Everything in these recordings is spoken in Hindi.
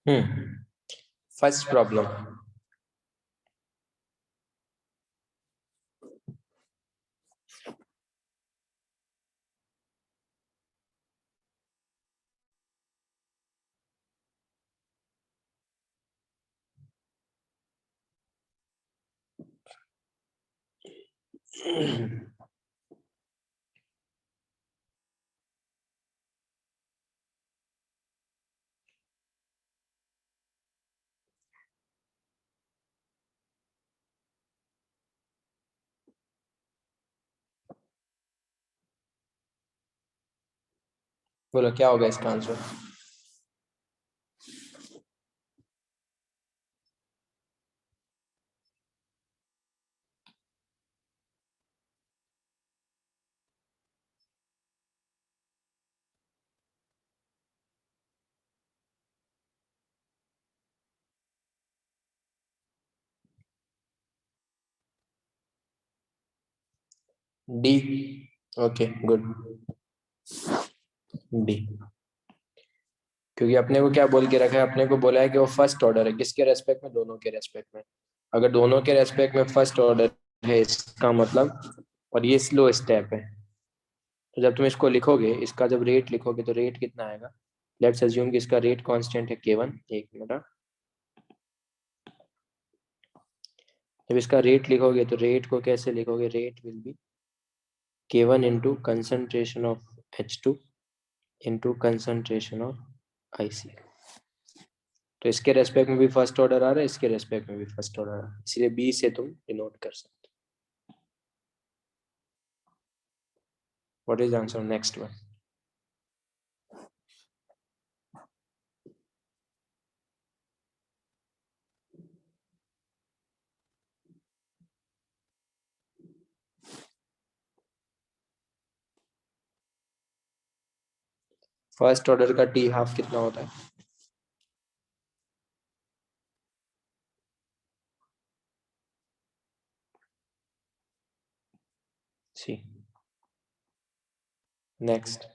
फर्स्ट प्रॉब्लम, बोलो क्या होगा इसका answer? D. Okay good, D. क्योंकि अपने को क्या बोल के रखा है, अपने को बोला है कि वो फर्स्ट ऑर्डर है, किसके रेस्पेक्ट में? दोनों के रेस्पेक्ट में। अगर दोनों के रेस्पेक्ट में फर्स्ट ऑर्डर है, इसका मतलब, और ये स्लो स्टेप है, तो जब तुम इसको लिखोगे, इसका जब रेट लिखोगे तो रेट कितना आएगा? लेट्स अज्यूम कि इसका रेट कांस्टेंट है k1। एक मिनट, जब इसका रेट लिखोगे तो रेट को कैसे लिखोगे? Rate will be k1 into concentration of H2 into concentration of IC। तो इसके रेस्पेक्ट में भी फर्स्ट ऑर्डर आ रहा है, इसके रेस्पेक्ट में भी फर्स्ट ऑर्डर आ रहा है, इसलिए बी से तुम डिनोट कर सकते हो। What is answer next one? First order का टी हाफ कितना होता है? सी। नेक्स्ट।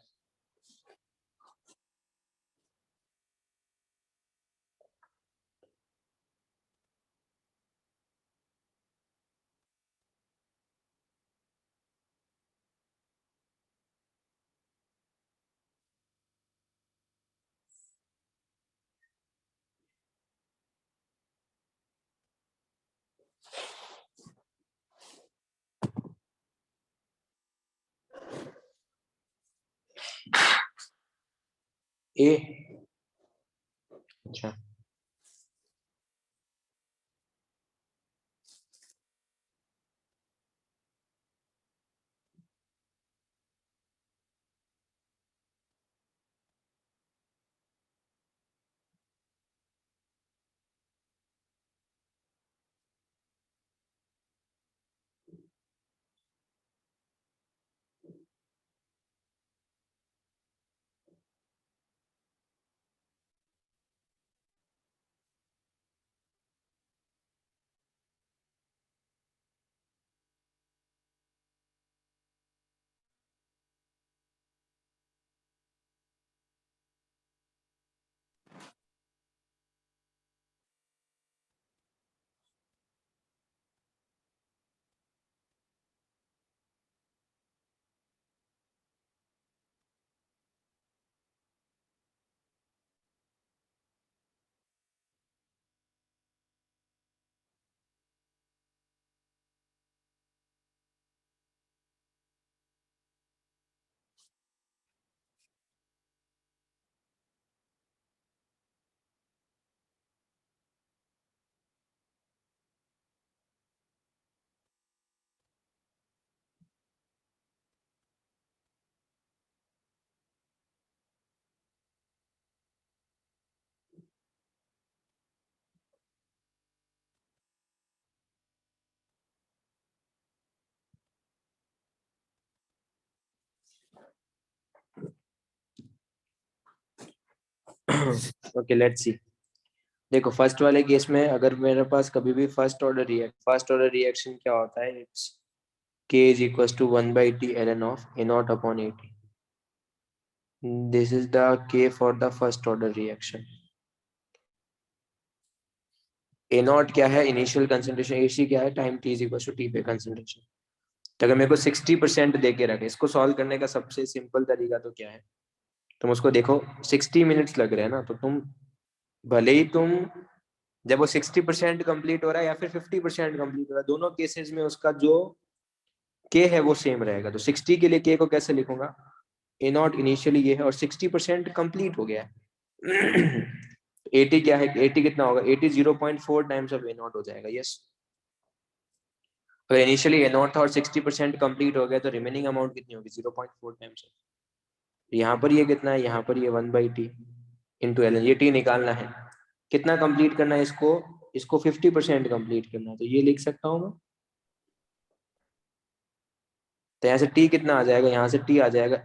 ए। अच्छा, ओके लेट्स सी। देखो फर्स्ट वाले केस में अगर मेरे पास कभी भी फर्स्ट ऑर्डर रिएक्शन क्या होता है? It's k is equals to 1/t ln of a naught upon at. This is the k for the first order reaction. A nought क्या है, इनिशियल कंसंट्रेशन, ए सी क्या है, time T is equal to T पे कंसंट्रेशन। तो अगर मेरे को 60% दे के रखे, इसको सॉल्व करने का सबसे सिंपल तरीका तो क्या है, तुम उसको देखो 60 मिनट्स लग रहे हैं ना, तो तुम भले ही तुम जब वो 60% कंप्लीट हो रहा है या फिर 50% कंप्लीट हो रहा है, दोनों केसेस में उसका जो के है वो सेम रहेगा। तो 60 के लिए के को कैसे लिखूंगा, ए नॉट इनिशियली ये है और 60% कंप्लीट हो गया है। 80 क्या है, 80 कितना होगा, 80 0.4 टाइम्स ऑफ ए नॉट हो जाएगा। यस, अगर इनिशियली ए नॉट था और 60% कंप्लीट हो गया तो रिमेनिंग अमाउंट कितनी होगी, 0.4 टाइम्स। यहाँ पर ये कितना है, यहाँ पर ये 1/t इंटू एल, ये टी निकालना है, कितना कंप्लीट करना है इसको, इसको 50% कंप्लीट करना है, तो ये लिख सकता हूँ मैं। तो यहाँ से टी कितना आ जाएगा, यहाँ से टी आ जाएगा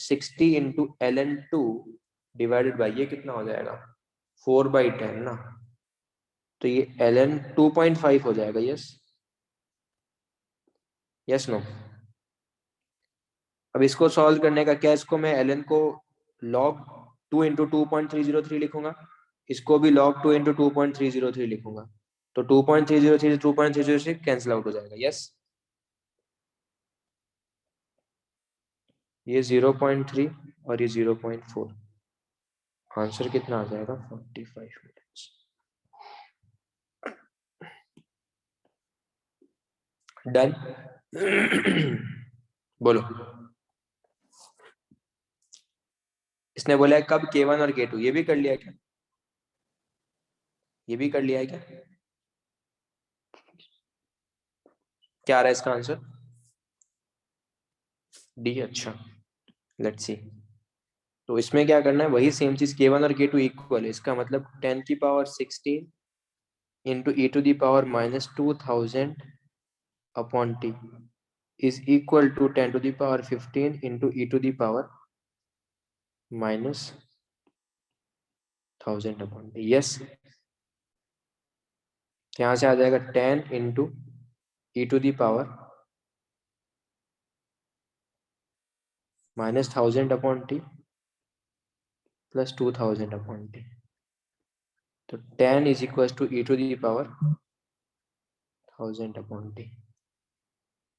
60 इंटू ln2 डिवाइडेड बाई ये कितना हो जाएगा 4/10 ना, तो ये ln 2.5 हो जाएगा। Yes, yes no. अब इसको सॉल्व करने का क्या, इसको मैं ln को log 2 इंटू 2.303 लिखूंगा, इसको भी log 2 इंटू 2.303 लिखूंगा, तो 2.303 2.306 कैंसिल आउट हो जाएगा। यस, ये 0.3 और ये 0.4, आंसर कितना आ जाएगा 45 मिनट्स। डन। बोलो, इसने बोला है कब K1 और K2, ये भी कर लिया क्या, ये भी कर लिया है क्या, क्या आ रहा है इसका आंसर, डी। अच्छा, लेट्स सी। तो इसमें क्या करना है, वही सेम चीज, K1 और K2 इक्वल है, इसका मतलब 10⁻16 into e to the power -2000 upon t is equal to 10⁻15 into e to the power -1000 upon t. Yes, यहाँ से आ जाएगा 10 into e to the power -1000 upon t plus 2000 upon t, तो 10 is equal to e to the power 1000 upon t.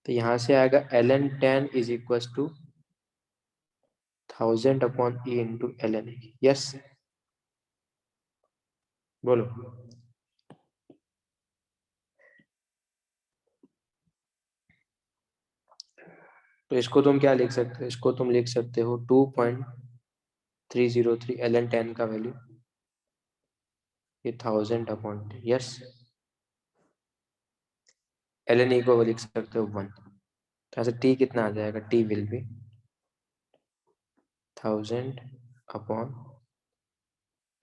तो यहाँ से आएगा ln 10 is equal to 1000 upon e into ln। Yes, बोलो। तो इसको तुम क्या लिख सकते हो, इसको तुम लिख सकते हो 2.303 ln 10 का वैल्यू, ये 1000 upon t. Yes, ln e को लिख सकते हो 1, तो ऐसे t कितना आ जाएगा, t will be 1000 upon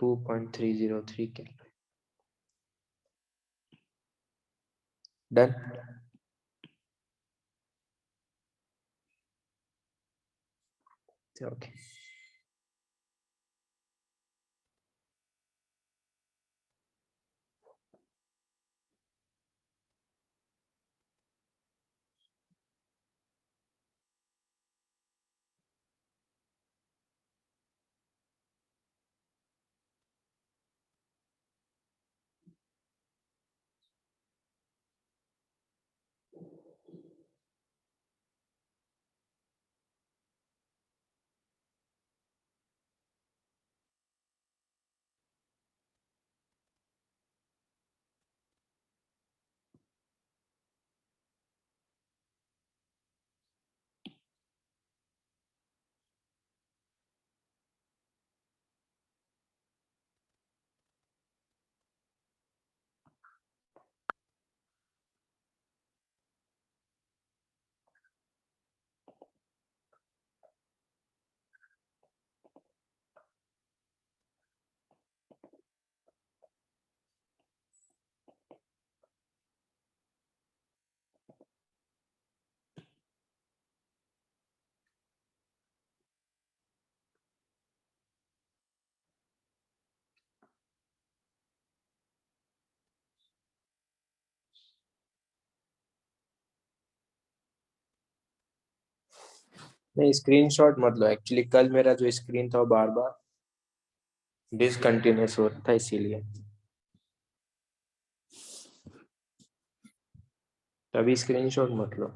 2.303 calorie. Done. Okay, नहीं स्क्रीनशॉट मत लो, एक्चुअली कल मेरा जो स्क्रीन था वो बार बार डिसकंटिन्यूस हो रहा था इसीलिए। अभी स्क्रीनशॉट मत लो।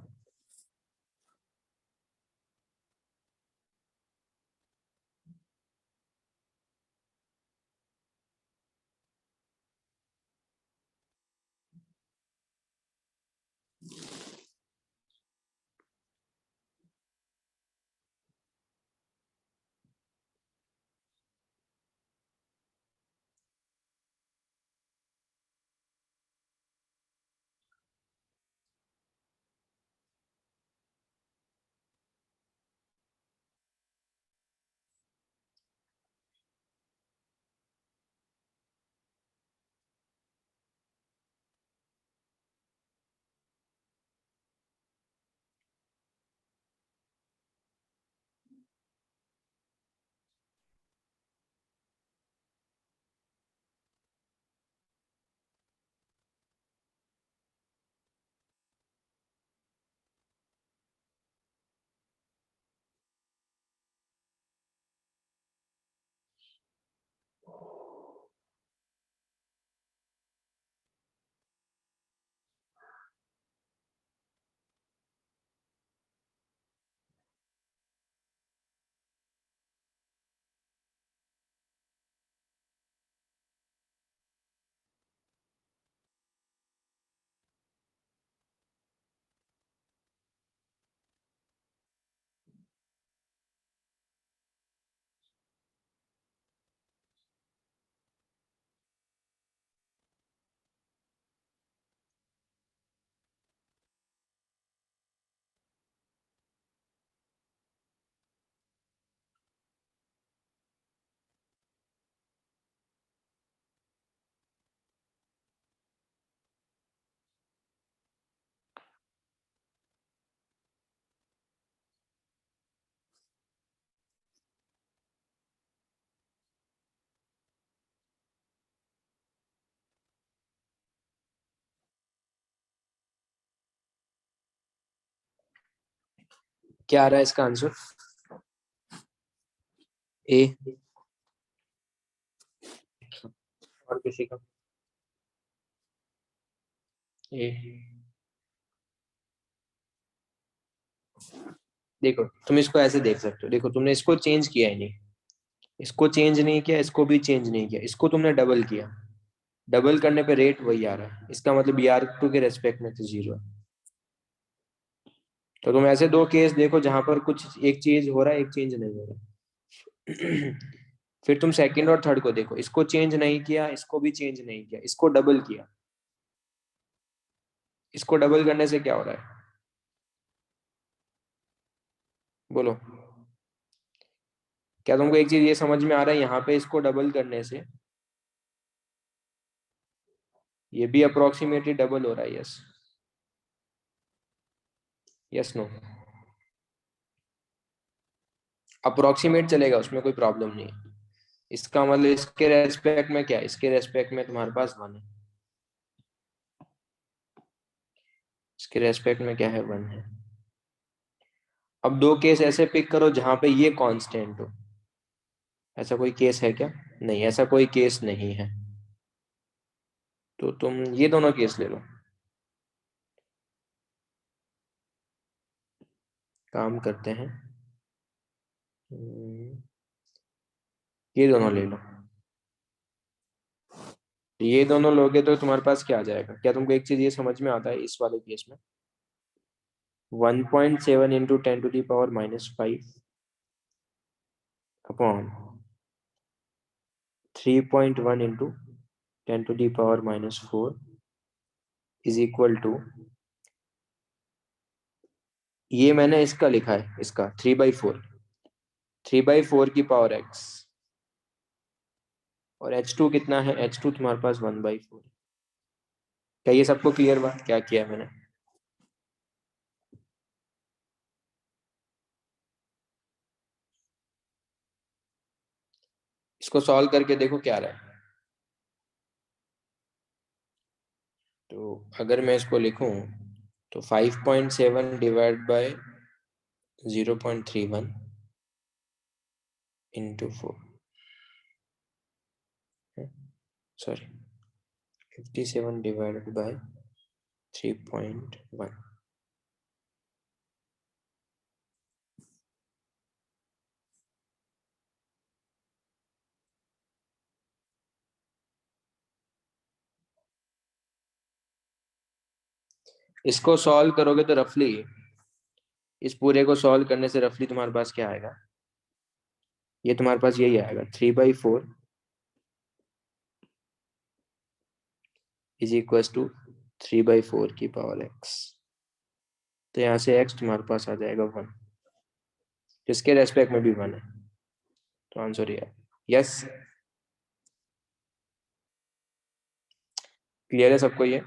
क्या आ रहा है इसका आंसर? ए। और किसी का? ए। देखो तुम इसको ऐसे देख सकते हो, देखो तुमने इसको चेंज किया ही नहीं, इसको चेंज नहीं किया, इसको भी चेंज नहीं किया, इसको तुमने डबल किया। डबल करने पे रेट वही आ रहा है, इसका मतलब BR2 के रेस्पेक्ट में तो जीरो है। तो तुम ऐसे दो केस देखो जहां पर कुछ एक चीज हो रहा है, एक चेंज नहीं हो रहा। फिर तुम सेकंड और थर्ड को देखो, इसको चेंज नहीं किया, इसको भी चेंज नहीं किया, इसको डबल किया। इसको डबल करने से क्या हो रहा है? बोलो। क्या तुमको एक चीज ये समझ में आ रहा है, यहाँ पे इसको डबल करने से ये भी अप्रोक्सीमेटली डबल हो रहा है? यस। Yes no? अप्रोक्सीमेट चलेगा, उसमें कोई प्रॉब्लम नहीं है। इसका मतलब इसके रेस्पेक्ट में क्या है, इसके रेस्पेक्ट में तुम्हारे पास वन है, इसके रेस्पेक्ट में क्या है, वन है। अब दो केस ऐसे पिक करो जहां पे ये कांस्टेंट हो। ऐसा कोई केस है क्या? नहीं, ऐसा कोई केस नहीं है। तो तुम ये दोनों केस ले लो। काम करते हैं, ये दोनों ले लो। ये दोनों लोगे तो तुम्हारे पास क्या आ जाएगा? क्या तुमको एक चीज ये समझ में आता है इस वाले केस में? 1.7 इंटू 10⁻⁻5 अपॉन 3.1 इंटू 10⁻⁻4 इज इक्वल टू, ये मैंने इसका लिखा है, इसका 3/4, 3/4 की पावर x। और H2 कितना है? H2 तुम्हारे पास 1/4। क्या ये सबको क्लियर हुआ क्या किया मैंने? इसको सॉल्व करके देखो क्या रहा है। तो अगर मैं इसको लिखूं तो 5.7 divide by 0.31 into 4, sorry 57 divided by 3.1। इसको सॉल्व करोगे तो रफली, इस पूरे को सॉल्व करने से रफली तुम्हारे पास क्या आएगा, ये तुम्हारे पास यही आएगा, 3/4 इज इक्वल टू 3/4 की पावर x। तो यहाँ से x तुम्हारे पास आ जाएगा 1, जिसके रेस्पेक्ट में भी 1 है। तो आंसर ये है यस। क्लियर है सबको ये?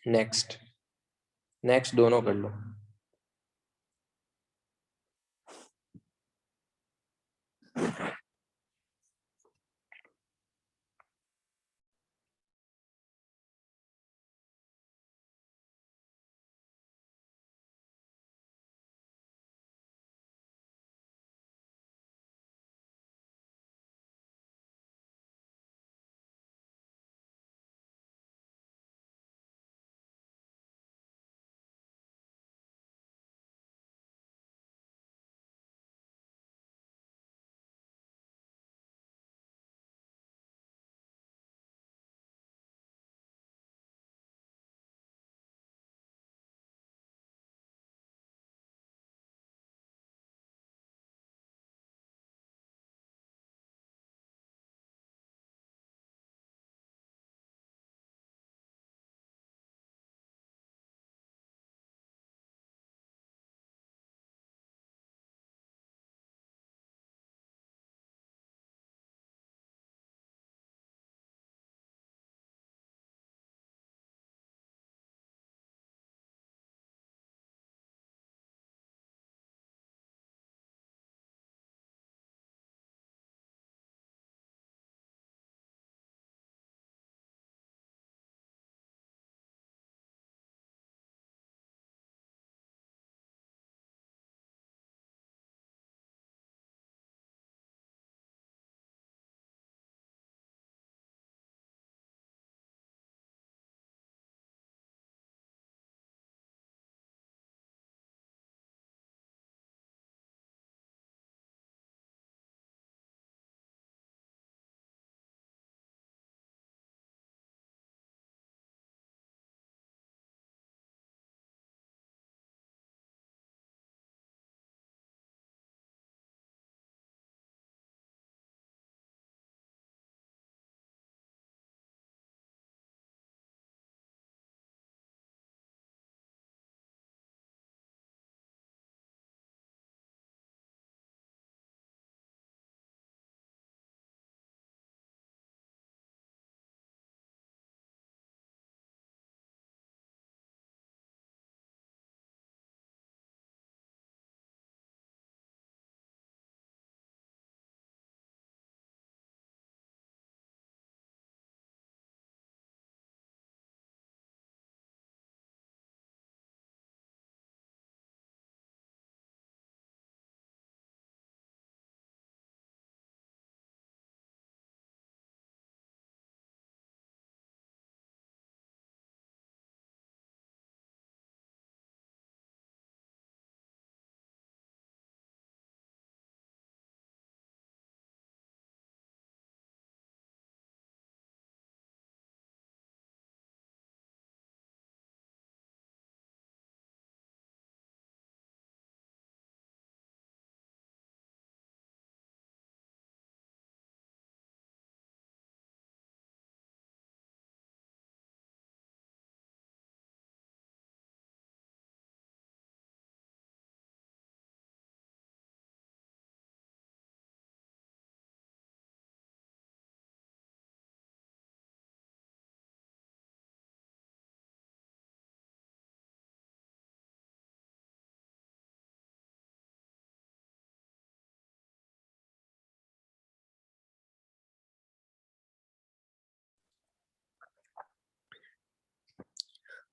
नेक्स्ट, नेक्स्ट दोनों कर लो।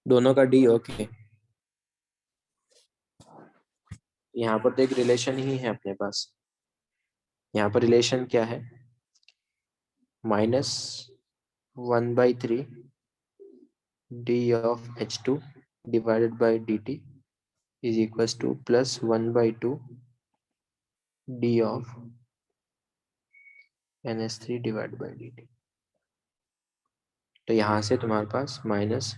दोनों का डी ओके। यहाँ पर तो एक रिलेशन ही है अपने पास। यहाँ पर रिलेशन क्या है, -1/3 d of H2 divided by dt is equals to plus 1/2 d of NH3 divided by dt। तो यहाँ से तुम्हारे पास minus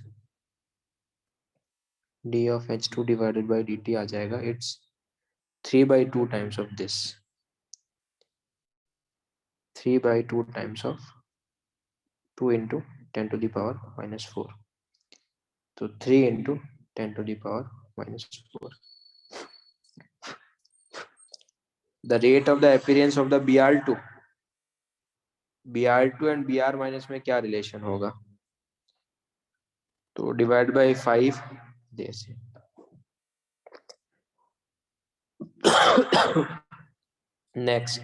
d of H2 divided by dt आ जाएगा। It's 3/2 times of this, 3/2 times of 2 into 10 to the power minus 4, तो 3 into 10 to the power minus 4। The rate of the appearance of the Br2 and Br minus में क्या रिलेशन होगा, तो डिवाइड बाय 5 जैसे। Next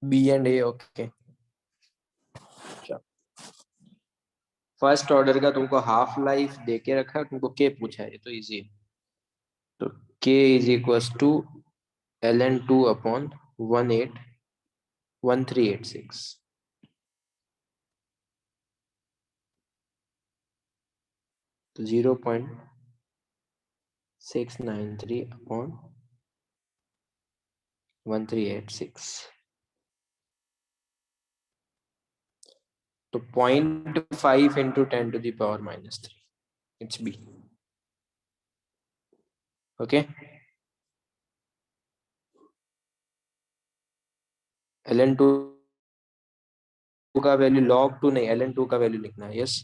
B and A okay. First order का तुमको हाफ लाइफ देके रखा है, तुमको के पूछा है, ये तो इजी है। तो के is equals to ln2 upon 1386, तो 0.693 अपॉन 1386, तो 0.5 into 10 to the power minus 3, it's B. Okay, ln2 का वैल्यू log2 नहीं, ln2 का वैल्यू लिखना है। Yes,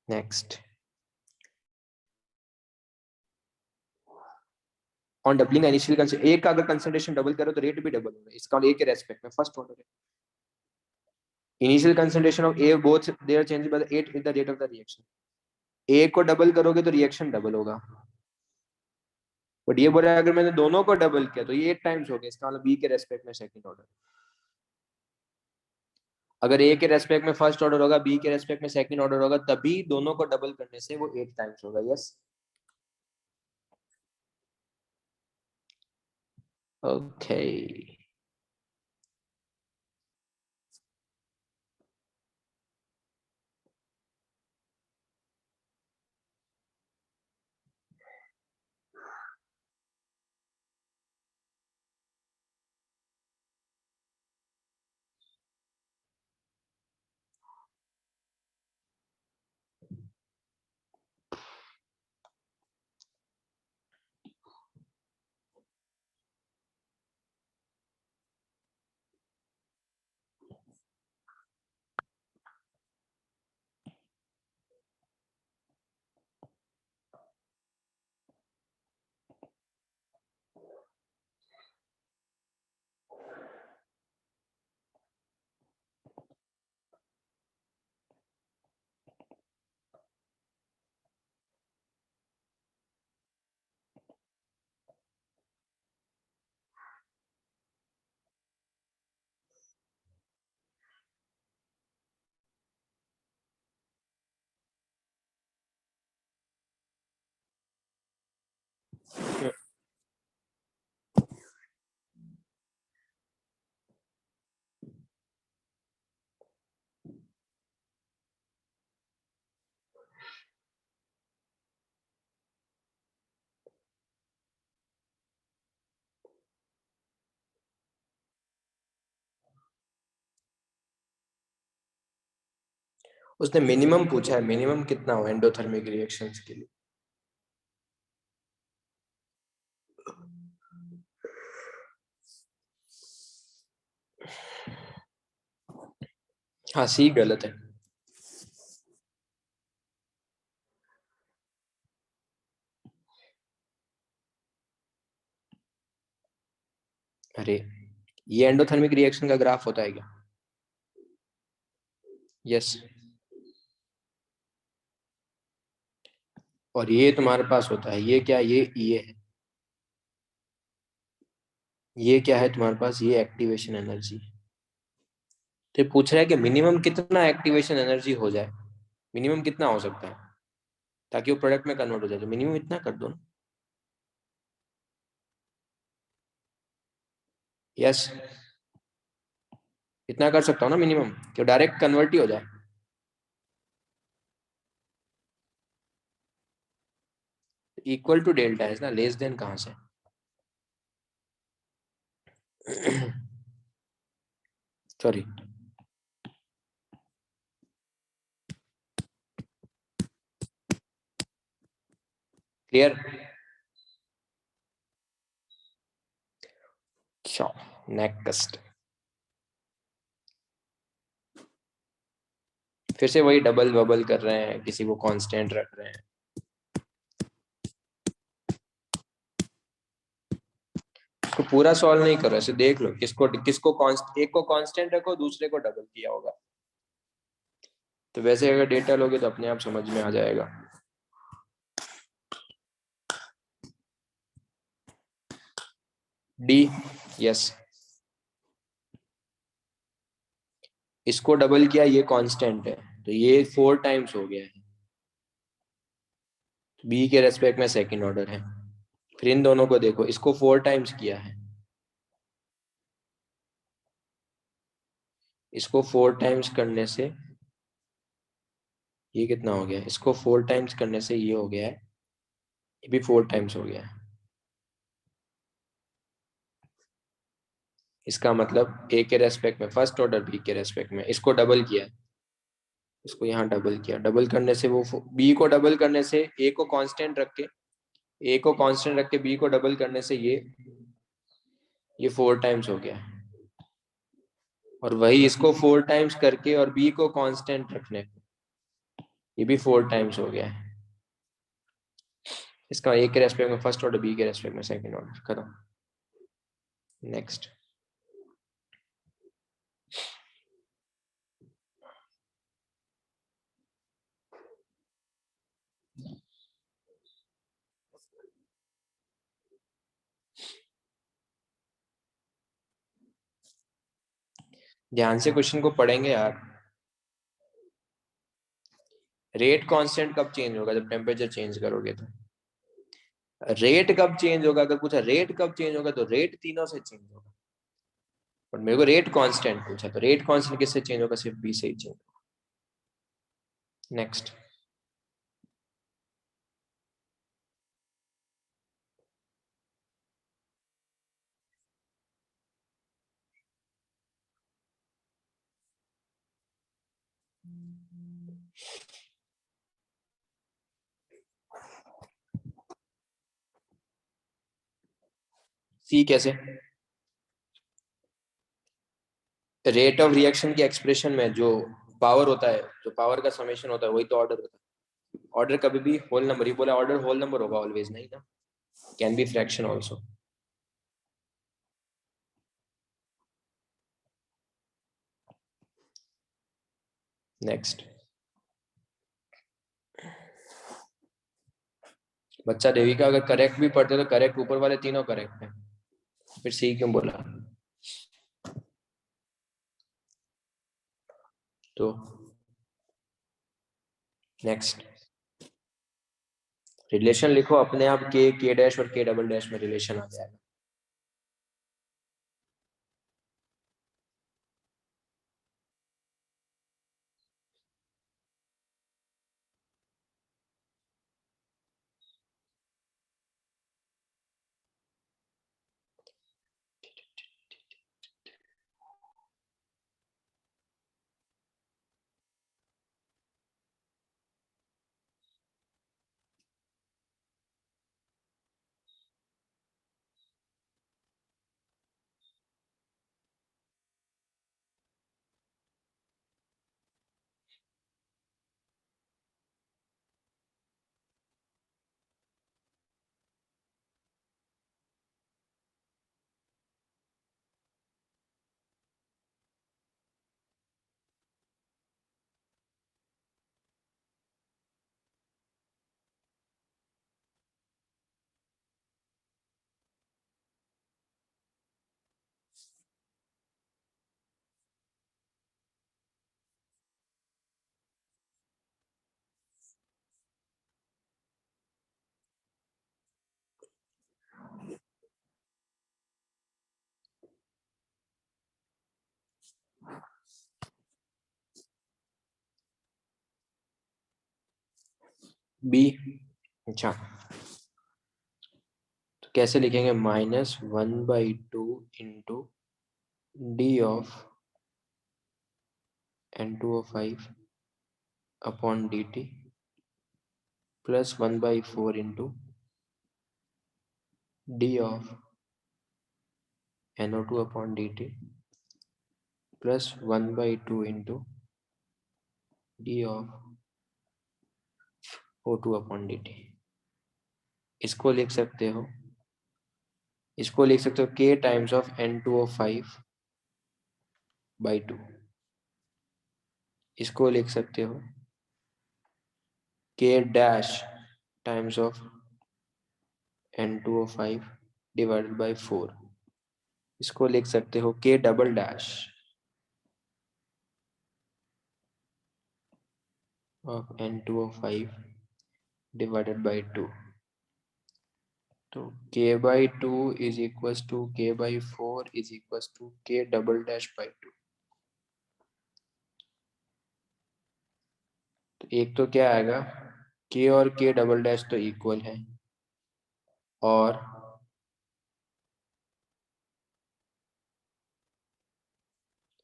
next on doubling initial एक का अगर कंसंट्रेशन डबल करो तो रेट भी डबल होगा, इसका ए के रेस्पेक्ट में फर्स्ट ऑर्डर है। Initial concentration of A both they are change by the 8 is the rate of the reaction. A को डबल करोगे तो रिएक्शन डबल होगा, बट ये बोल रहा है अगर मैंने दोनों को डबल किया तो ये 8 टाइम्स हो गया, इसका मतलब बी के रेस्पेक्ट में सेकंड ऑर्डर। अगर ए के रेस्पेक्ट में फर्स्ट ऑर्डर होगा, बी के रेस्पेक्ट में सेकंड ऑर्डर होगा, तभी दोनों को डबल करने से वो 8 टाइम्स होगा। Yes, okay. उसने मिनिमम पूछा है, मिनिमम कितना हो एंडोथर्मिक रिएक्शंस के लिए। हाँ, सी गलत है। अरे, ये एंडोथर्मिक रिएक्शन का ग्राफ होता है क्या? यस। और ये तुम्हारे पास होता है, ये क्या, ये है, ये क्या है तुम्हारे पास, ये एक्टिवेशन एनर्जी। तो ये पूछ रहा है कि मिनिमम कितना एक्टिवेशन एनर्जी हो जाए, मिनिमम कितना हो सकता है ताकि वो प्रोडक्ट में कन्वर्ट हो जाए, तो मिनिमम इतना कर दो ना। यस, इतना कर सकता हूँ ना मिनिमम, कि डायरेक्ट कन्वर्ट ही हो जाए। इक्वल टू डेल्टा है ना, लेस देन कहाँ से? सॉरी। क्लियर? नेक्स्ट, फिर से वही डबल बबल कर रहे हैं, किसी को कांस्टेंट रख रहे हैं। तो पूरा सॉल्व नहीं करो, ऐसे देख लो किसको किसको एक को कांस्टेंट रखो, दूसरे को डबल किया होगा, तो वैसे अगर डेटा लोगे तो अपने आप समझ में आ जाएगा। डी। यस, इसको डबल किया, ये कांस्टेंट है, तो ये 4 टाइम्स हो गया है, बी के रेस्पेक्ट में सेकंड ऑर्डर है। फिर इन दोनों को देखो, इसको 4 टाइम्स किया है, इसको 4 टाइम्स करने से ये कितना हो गया, इसको 4 टाइम्स करने से ये हो गया है, ये भी 4 टाइम्स हो गया है। इसका मतलब ए के रेस्पेक्ट में फर्स्ट ऑर्डर, बी के रेस्पेक्ट में, इसको डबल किया, इसको यहाँ डबल किया, डबल करने से वो बी को डबल करने से, ए को कांस्टेंट रख के, ए को कांस्टेंट रख के बी को डबल करने से ये 4 टाइम्स हो गया, और वही इसको 4 टाइम्स करके और बी को कांस्टेंट रखने, ये भी 4 टाइम्स हो गया है। इसका ए के रेस्पेक्ट में फर्स्ट ऑर्डर, बी के रेस्पेक्ट में सेकंड ऑर्डर, खत्म। नेक्स्ट, ध्यान से क्वेश्चन को पढ़ेंगे यार। रेट कांस्टेंट कब चेंज होगा? जब टेम्परेचर चेंज करोगे तो। रेट कब चेंज होगा? अगर पूछा रेट कब चेंज होगा तो रेट तीनों से चेंज होगा, पर मेरे को रेट कांस्टेंट पूछा, तो रेट कांस्टेंट किससे चेंज होगा? सिर्फ बी से ही चेंज होगा। नेक्स्ट। सी कैसे? रेट ऑफ रिएक्शन की एक्सप्रेशन में जो पावर होता है, जो पावर का समेशन होता है, वही तो ऑर्डर होता है। ऑर्डर कभी भी होल नंबर ही बोला, ऑर्डर होल नंबर होगा ऑलवेज, नहीं ना? Can be fraction also. Next. बच्चा देविका अगर करेक्ट भी पढ़ते तो करेक्ट ऊपर वाले तीनों करेक्ट है, फिर सी क्यों बोला? तो नेक्स्ट। रिलेशन लिखो अपने आप, के डैश और के डबल डैश में रिलेशन आ जाएगा। बी। अच्छा, तो कैसे लिखेंगे? -1/2 into D of N2O5 upon D T plus 1/4 into D of NO2 upon D T plus 1/2 into D of O2 upon D T. इसको लिख सकते हो, इसको लिख सकते हो k टाइम्स ऑफ N2O5/2। इसको लिख सकते हो k dash times of N2O5 divided by 4। इसको लिख सकते हो k double dash of N2O5 divided by 2। तो k/2 is equal to k/4 is equal to k double dash by 2। तो एक तो क्या आएगा, k और k डबल डैश तो इक्वल है, और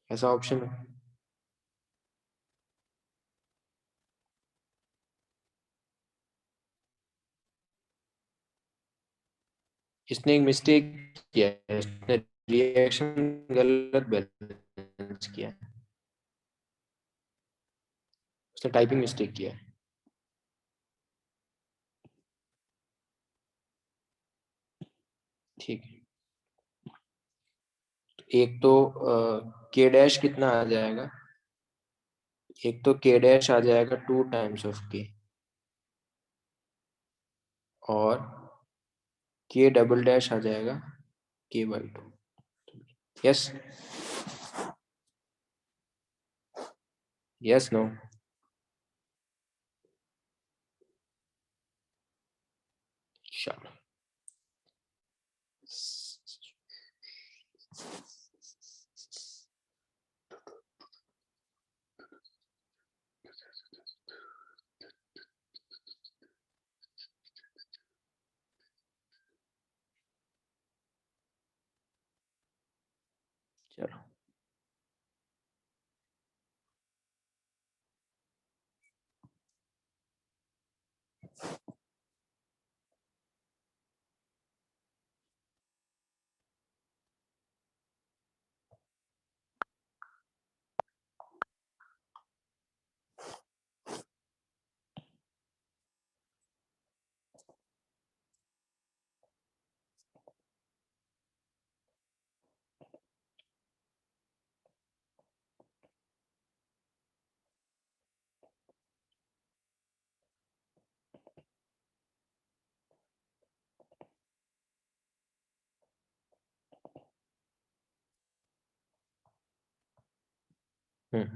ऐसा ऑप्शन है। इसने एक मिस्टेक किया है, इसने रिएक्शन गलत बैलेंस किया है, उसने टाइपिंग मिस्टेक किया है। ठीक है, एक तो k डैश कितना आ जाएगा, एक तो k डैश आ जाएगा 2 टाइम्स ऑफ k, और k डबल डैश आ जाएगा k/2। यस। Yes no? चलो। चलो। Hmm.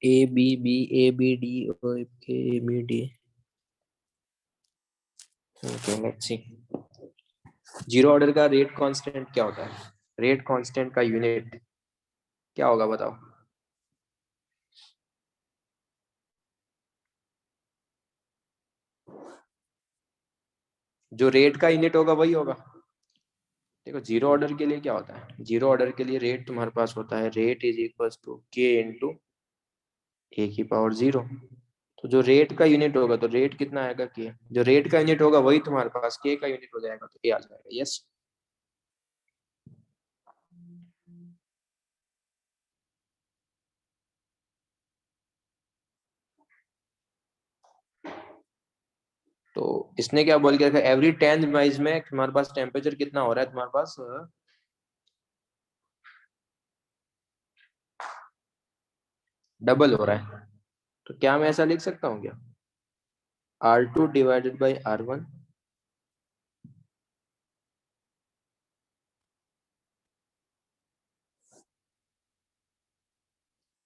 A B B, A B D, okay, A B D. Okay, let's see. Zero order का रेट कांस्टेंट क्या होता है? रेट कांस्टेंट का यूनिट क्या होगा बताओ? जो रेट का यूनिट होगा वही होगा। देखो जीरो ऑर्डर के लिए क्या होता है, जीरो ऑर्डर के लिए रेट तुम्हारे पास होता है, रेट इज इक्वल टू के इंटू ए की पावर जीरो। तो जो रेट का यूनिट होगा तो रेट कितना आएगा, के। जो रेट का यूनिट होगा वही तुम्हारे पास के का यूनिट हो जाएगा, तो ए आ जाएगा। यस। तो इसने क्या बोल के रखा, एवरी 10 माइल्स में तुम्हारे पास टेम्परेचर कितना हो रहा है तुम्हारे पास, डबल हो रहा है। तो क्या मैं ऐसा लिख सकता हूँ क्या, R2 डिवाइडेड बाई R1,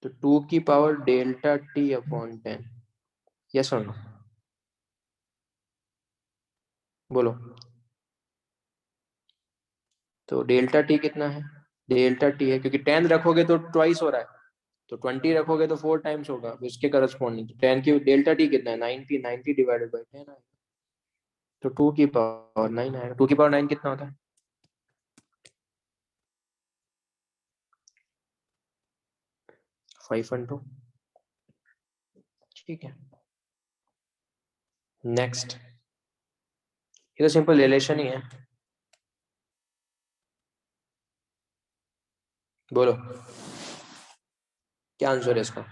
तो 2 की power delta T upon 10। Yes और नो, बोलो। तो डेल्टा टी कितना है, डेल्टा टी है क्योंकि 10 रखोगे तो ट्वाइस हो रहा है, तो 20 रखोगे तो 4 टाइम्स होगा उसके करस्पॉन्डिंग। 10 की डेल्टा टी कितना है, 90, 90 डिवाइडेड बाई 10 आएगा, तो 2 की पावर 9 आएगा। 2 की पावर 9 कितना होता है, 512। ठीक है, नेक्स्ट। ये तो सिंपल रिलेशन ही है, बोलो क्या आंसर है इसका।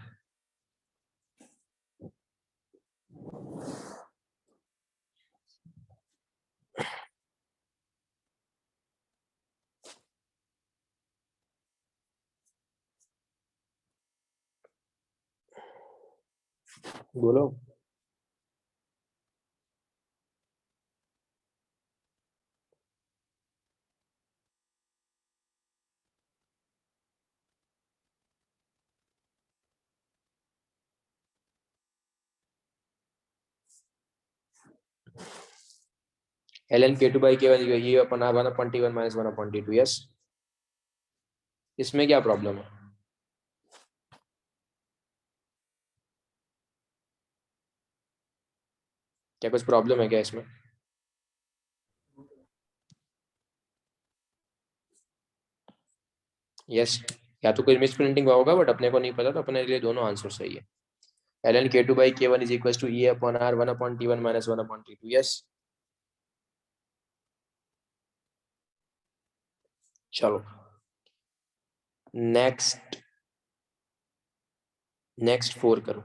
बोलो। ln k2 बाई k1, ये अपन one upon T one minus one upon T two. Yes, इसमें क्या प्रॉब्लम है, क्या कुछ प्रॉब्लम है क्या इसमें? यस, या तो कोई मिस प्रिंटिंग होगा बट अपने को नहीं पता, तो अपने लिए दोनों आंसर सही है। ln k2 by k1 is equal to e upon r one upon T one minus one upon T two. Yes. चलो नेक्स्ट, नेक्स्ट 4 करो।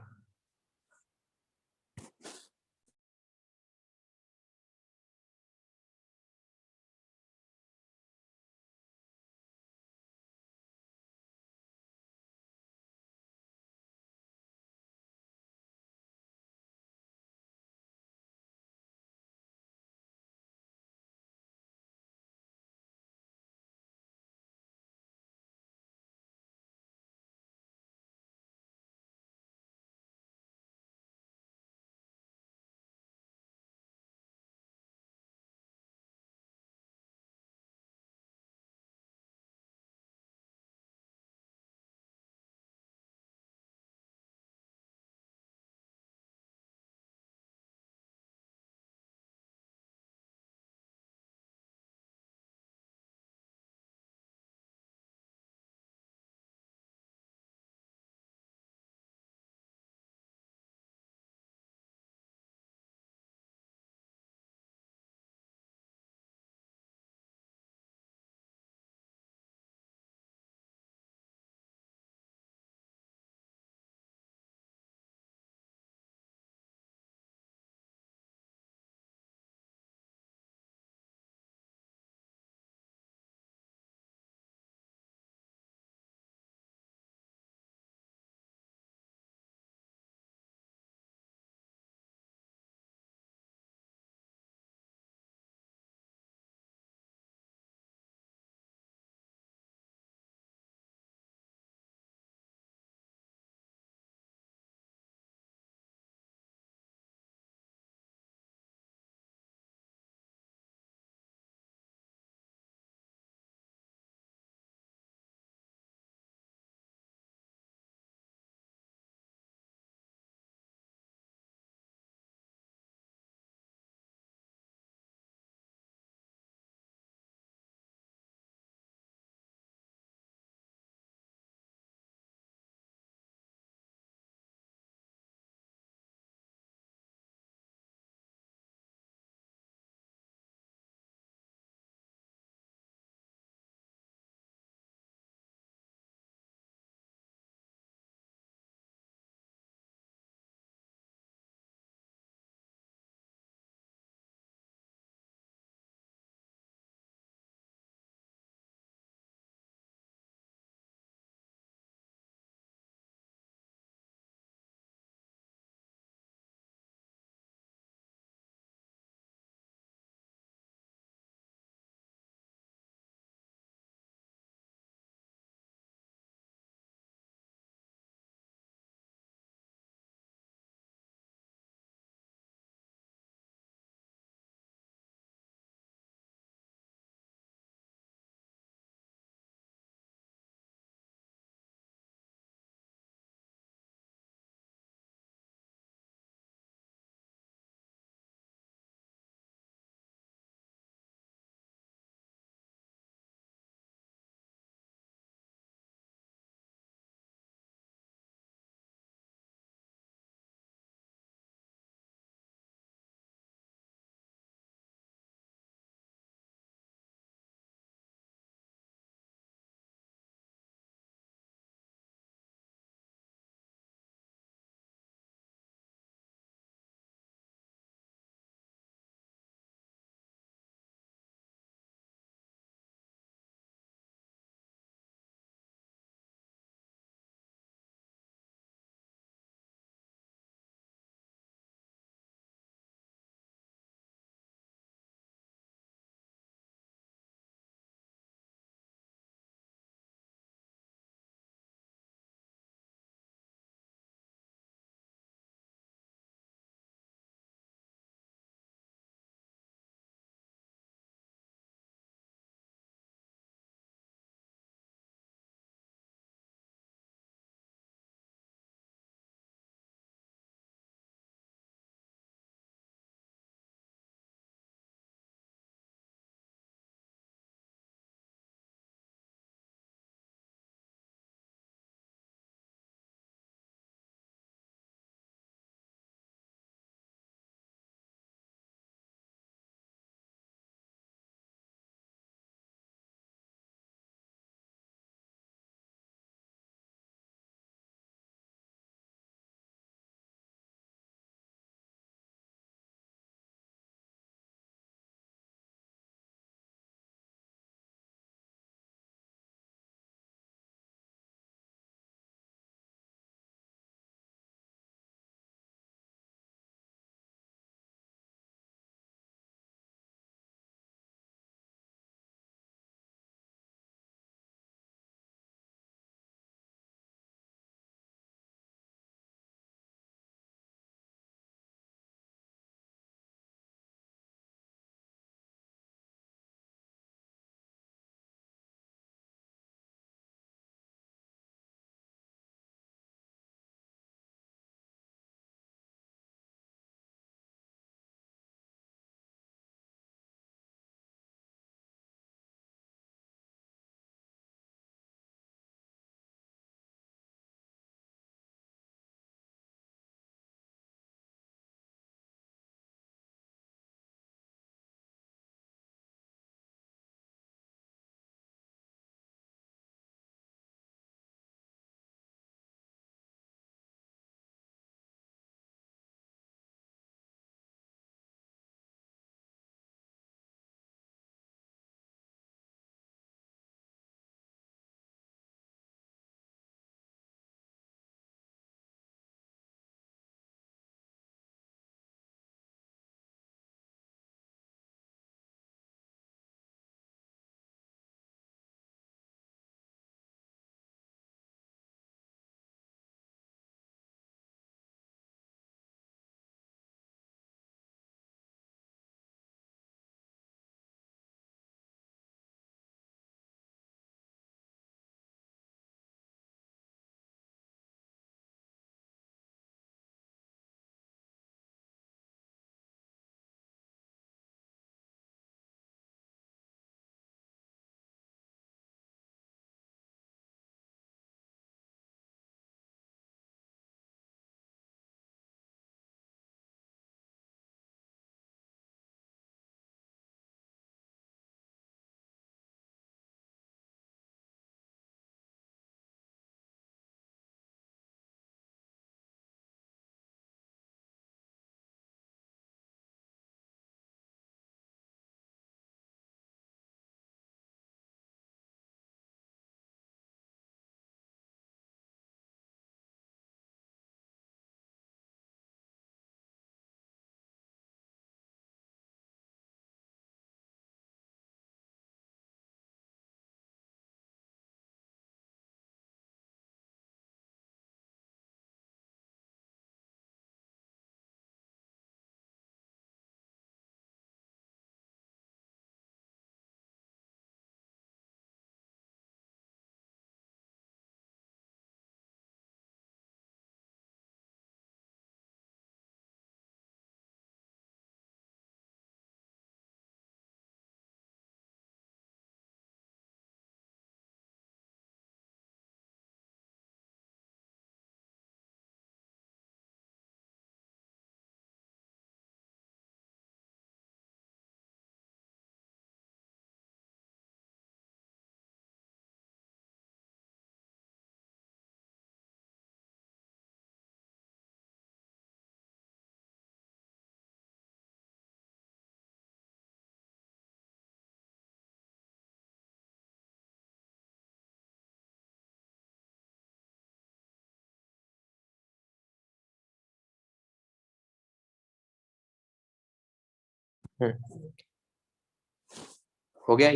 हो गया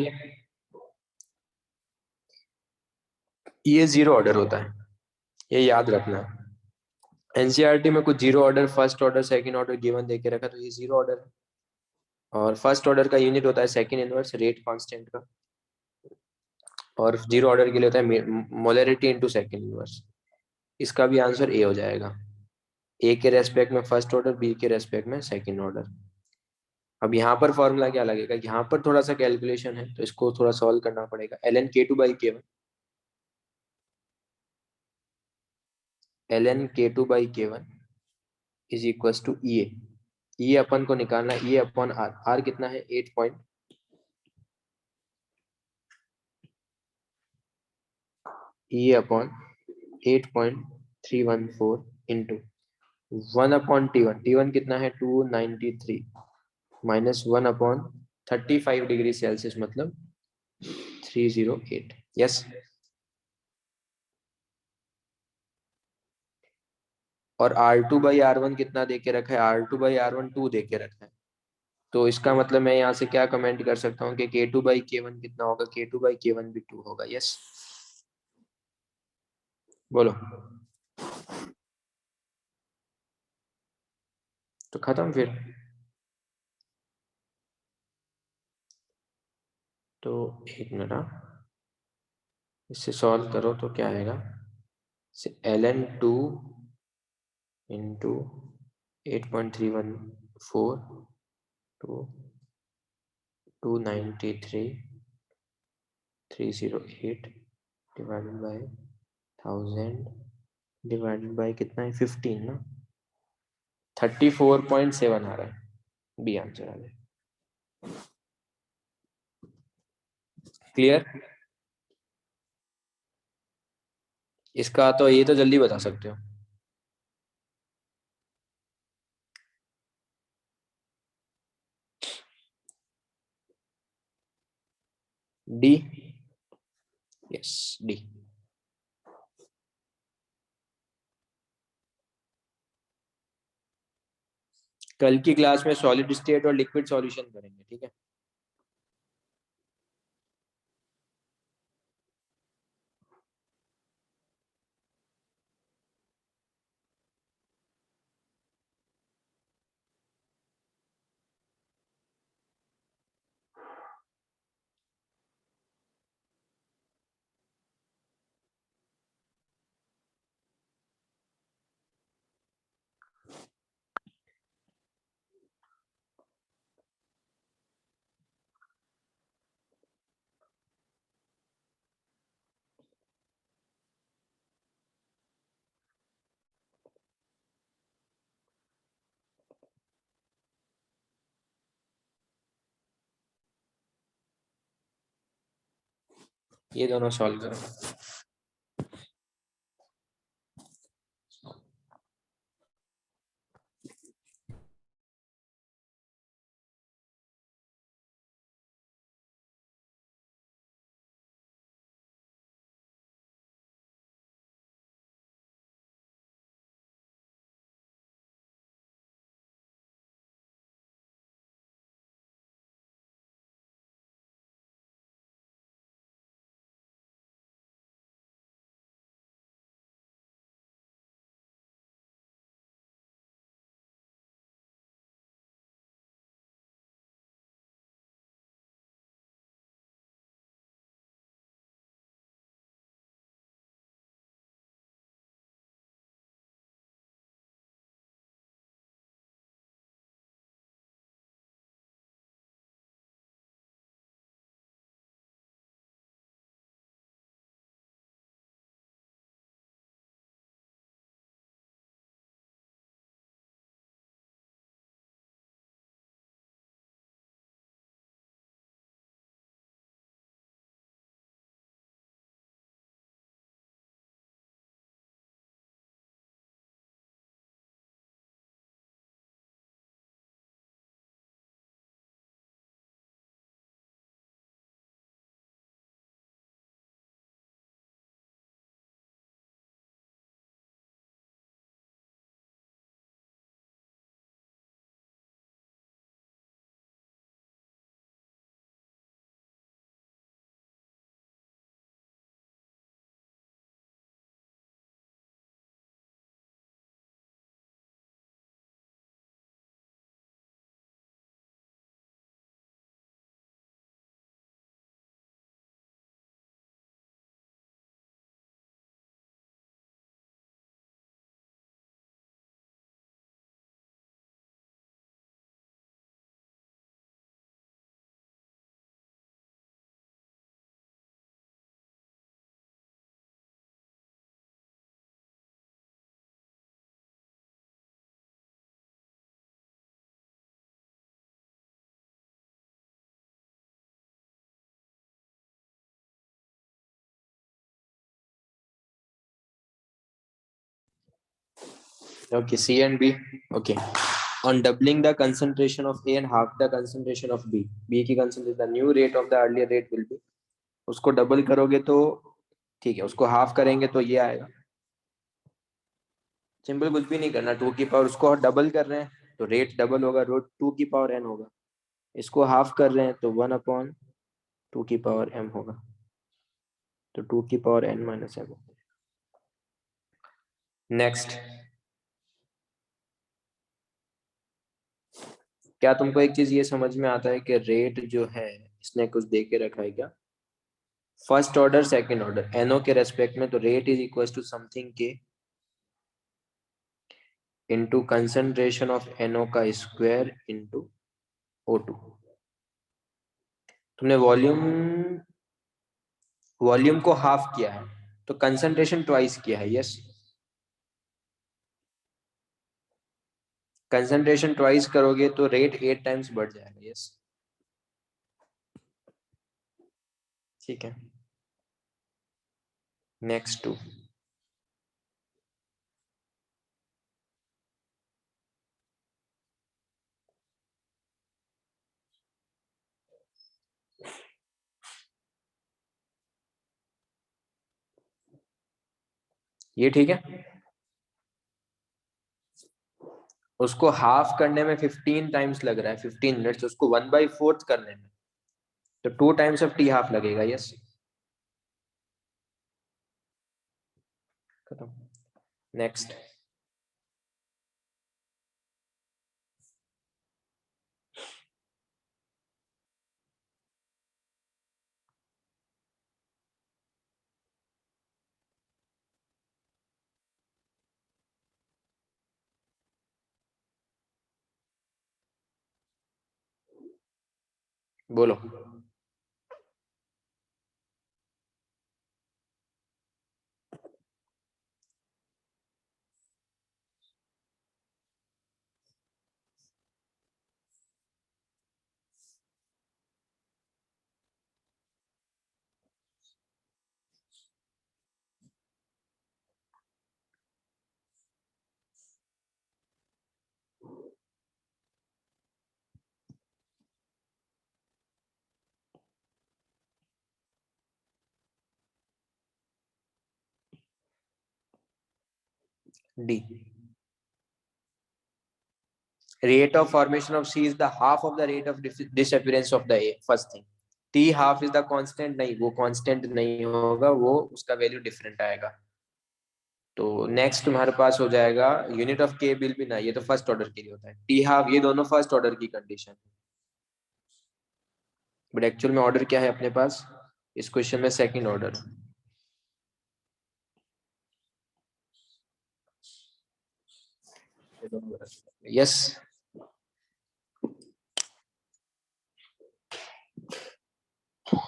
ये जीरो ऑर्डर होता है, ये याद रखना है। एनसीईआरटी में कुछ zero order, first order, second order given देके रखा, तो ये जीरो ऑर्डर है। और फर्स्ट ऑर्डर का यूनिट होता है सेकंड इनवर्स रेट कांस्टेंट का, और जीरो ऑर्डर के लिए होता है मोलरिटी इनटू सेकंड इनवर्स। इसका भी आंसर ए हो जाएगा। ए के रेस्पेक्ट में फर्स्ट ऑर्डर, बी के रेस्पेक्ट में सेकंड ऑर्डर। अब यहाँ पर फॉर्मूला क्या लगेगा, यहाँ पर थोड़ा सा कैलकुलेशन है तो इसको थोड़ा सॉल्व करना पड़ेगा। ln k2/k1, ln k2/k1 is equal to E A. E अपन को निकालना, ई अपॉन आर। आर कितना है, 8 पॉइंट, ई अपॉन 8.314 इंटू 1/T1। T1 कितना है, 293, माइनस 1/35 डिग्री सेल्सियस मतलब 308। यस। और R2/R1 कितना दे के रखा है, R2/R1 2 दे के रखा है। तो इसका मतलब मैं यहाँ से क्या कमेंट कर सकता हूँ कि K2/K1 कितना होगा, K2/K1 भी 2 होगा। यस, बोलो। तो खत्म फिर। तो एक मिनट, इससे सॉल्व करो तो क्या आएगा, ln 2 into 8.314 two 293 308 divided by 1000 divided by कितना है, 15 ना, 34.7 आ रहा है। बी आंसर आ रहा है। क्लियर। इसका तो ये तो जल्दी बता सकते हो। डी। Yes, D. कल की क्लास में सॉलिड स्टेट और लिक्विड सॉल्यूशन करेंगे, ठीक है। ये दोनों सॉल्व करो। Okay, C and B. Okay. On doubling the concentration of A and half the concentration of B, B की concentration, the new rate of the earlier rate will be, उसको डबल करोगे तो ठीक है, उसको हाफ करेंगे तो ये आएगा। सिंपल, कुछ भी नहीं करना, टू की पावर, उसको डबल कर रहे हैं तो रेट डबल होगा, रोट टू की पावर एन होगा। इसको हाफ कर रहे हैं तो वन अपॉन टू की पावर एम होगा, तो टू की power N minus M. Next, क्या तुमको एक चीज ये समझ में आता है कि रेट जो है इसने कुछ दे के रखा है क्या? First order second order N O के रेस्पेक्ट में, तो rate is equal to something के इंटू कंसंट्रेशन ऑफ एनओ का स्क्वायर इंटू ओ टू। तुमने वॉल्यूम वॉल्यूम को हाफ किया है तो कंसंट्रेशन ट्वाइस किया है, यस। कंसंट्रेशन ट्वाइस करोगे तो रेट 8 टाइम्स बढ़ जाएगा, यस। ठीक है, नेक्स्ट टू। ये ठीक है, उसको हाफ करने में 15 टाइम्स लग रहा है, 15 मिनट्स, उसको 1/4 करने में तो 2 टाइम्स ऑफ टी हाफ लगेगा, यस। खत्म। नेक्स्ट, बोलो। D, rate of formation of C is the half of the rate of disappearance of the A, first thing। T half is the constant, नहीं वो constant नहीं होगा, वो उसका वैल्यू डिफरेंट आएगा। तो नेक्स्ट तुम्हारे पास हो जाएगा यूनिट ऑफ के बिल भी ना, ये तो फर्स्ट ऑर्डर के लिए होता है, टी हाफ, ये दोनों फर्स्ट ऑर्डर की कंडीशन है, बट एक्चुअल में ऑर्डर क्या है अपने पास इस क्वेश्चन में? Second order. यस।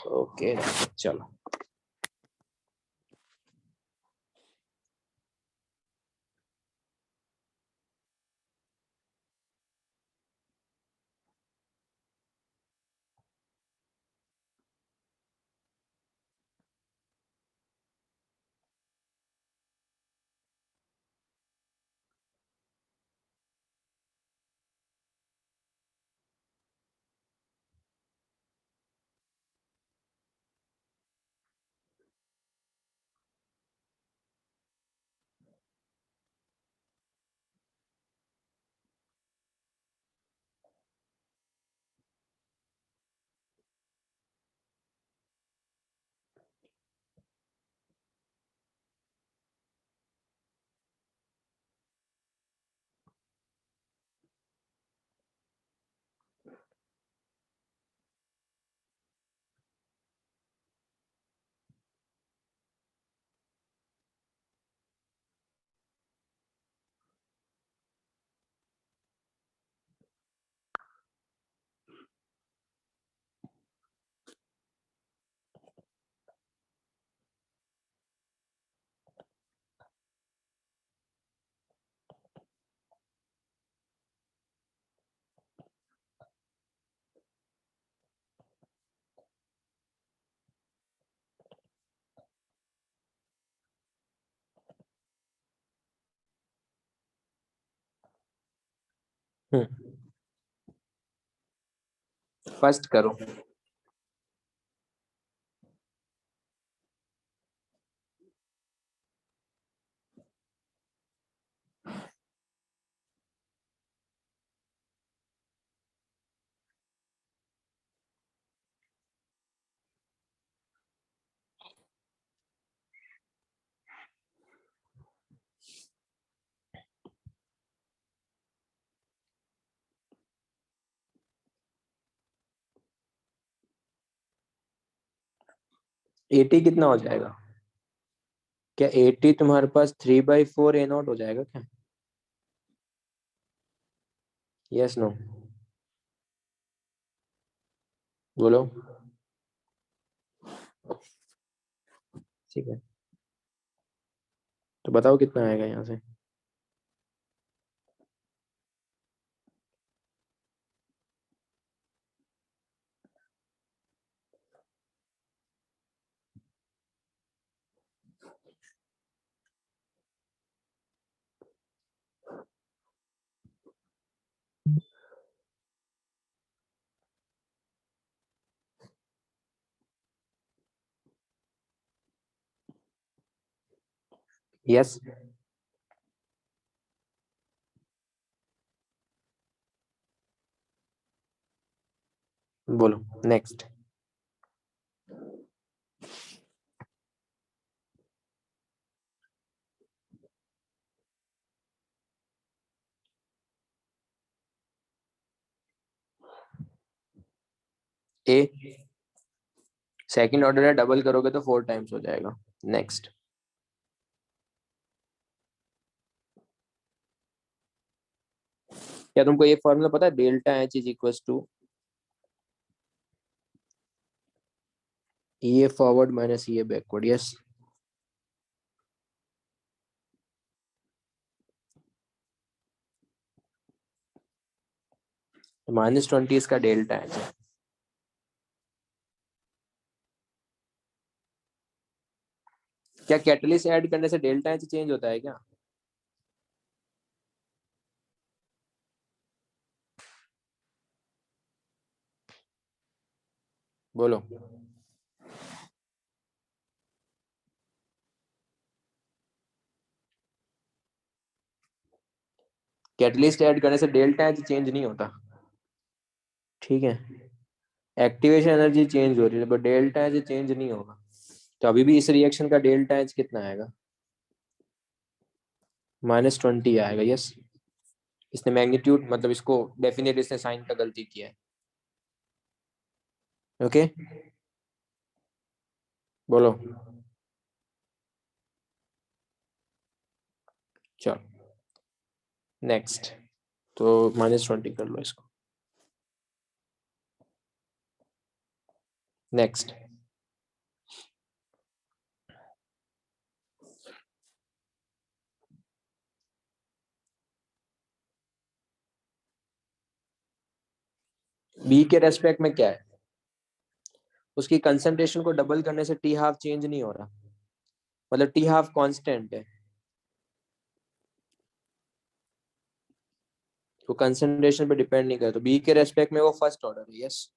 ओके, चलो। फर्स्ट करो। एटी कितना हो जाएगा? क्या एटी तुम्हारे पास 3/4 A0 हो जाएगा क्या? Yes no? बोलो। ठीक है, तो बताओ कितना आएगा यहाँ से। यस। बोलो नेक्स्ट। ए सेकंड ऑर्डर है, डबल करोगे तो 4 टाइम्स हो जाएगा। नेक्स्ट। क्या तुमको ये फॉर्मूला पता है? Delta H is equal to E A forward minus E A backward. Yes. -20 इसका डेल्टा एच है। क्या कैटलिस्ट ऐड करने से डेल्टा एच चेंज होता है क्या? बोलो। कैटलिस्ट ऐड करने से डेल्टा एच चेंज नहीं होता। ठीक है, एक्टिवेशन एनर्जी चेंज हो रही है बट डेल्टा एच चेंज नहीं होगा। तो अभी भी इस रिएक्शन का डेल्टा एच कितना आएगा? -20 आएगा। यस। इसने मैग्नीट्यूड मतलब इसको डेफिनेट इसने साइन का गलती किया है। ओके। बोलो। चलो नेक्स्ट। तो -20 कर लो इसको। नेक्स्ट। बी के रेस्पेक्ट में क्या है? उसकी कंसंट्रेशन को डबल करने से टी हाफ चेंज नहीं हो रहा, मतलब टी हाफ कांस्टेंट है। तो कंसंट्रेशन पे डिपेंड नहीं करे, तो बी के रेस्पेक्ट में वो फर्स्ट ऑर्डर है। यस।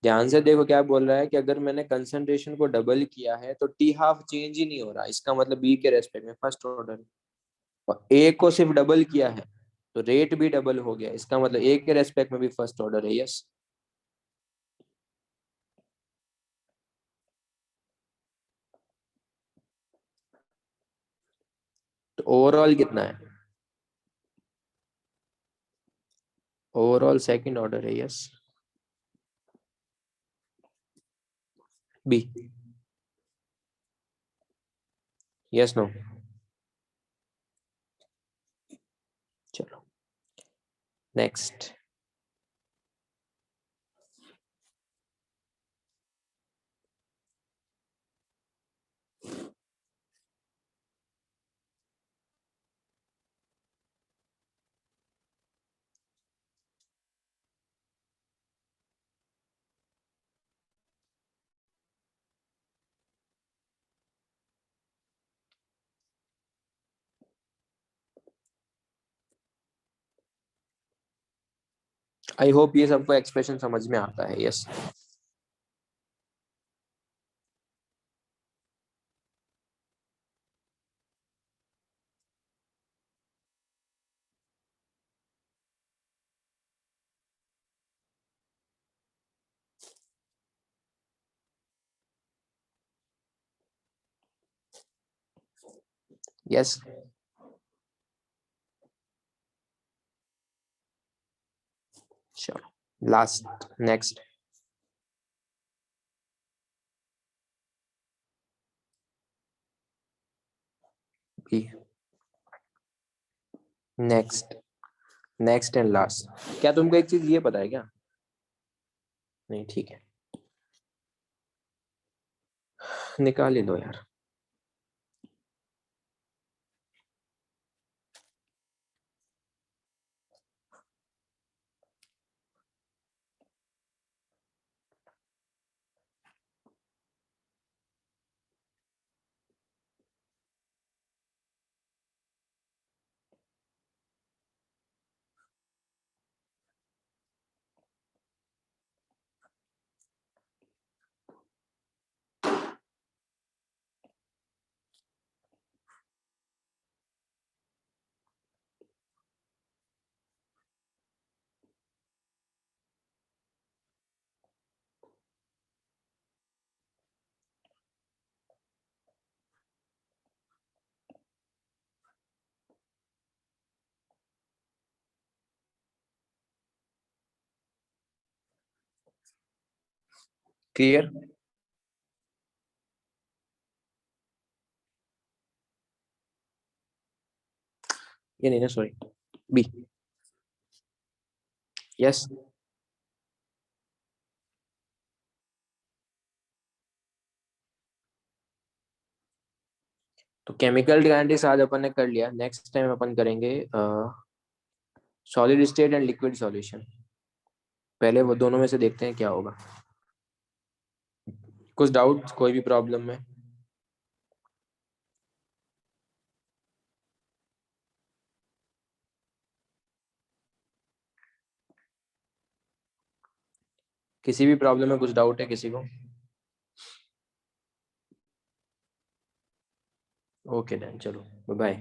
ध्यान से देखो क्या बोल रहा है कि अगर मैंने कंसंट्रेशन को डबल किया है तो टी हाफ चेंज ही नहीं हो रहा, इसका मतलब बी के रेस्पेक्ट में फर्स्ट ऑर्डर है। और ए को सिर्फ डबल किया है तो रेट भी डबल हो गया, इसका मतलब ए के रेस्पेक्ट में भी फर्स्ट ऑर्डर है। यस। तो ओवरऑल कितना है? ओवरऑल सेकंड ऑर्डर है। यस। बी। Yes no? चलो नेक्स्ट। आई होप ये सबको एक्सप्रेशन समझ में आता है। Yes yes. चलो last next. B. Next. Next and last. क्या तुमको एक चीज ये पता है क्या? नहीं ठीक है, निकाल ही लो यार। क्लियर? ये नहीं ना, सॉरी। बी। यस। तो केमिकल काइनेटिक्स आज अपन ने कर लिया। नेक्स्ट टाइम अपन करेंगे solid state and liquid solution. पहले वो दोनों में से देखते हैं क्या होगा। कुछ डाउट, कोई भी प्रॉब्लम में? किसी भी प्रॉब्लम में कुछ डाउट है किसी को? ओके डन, चलो बाय।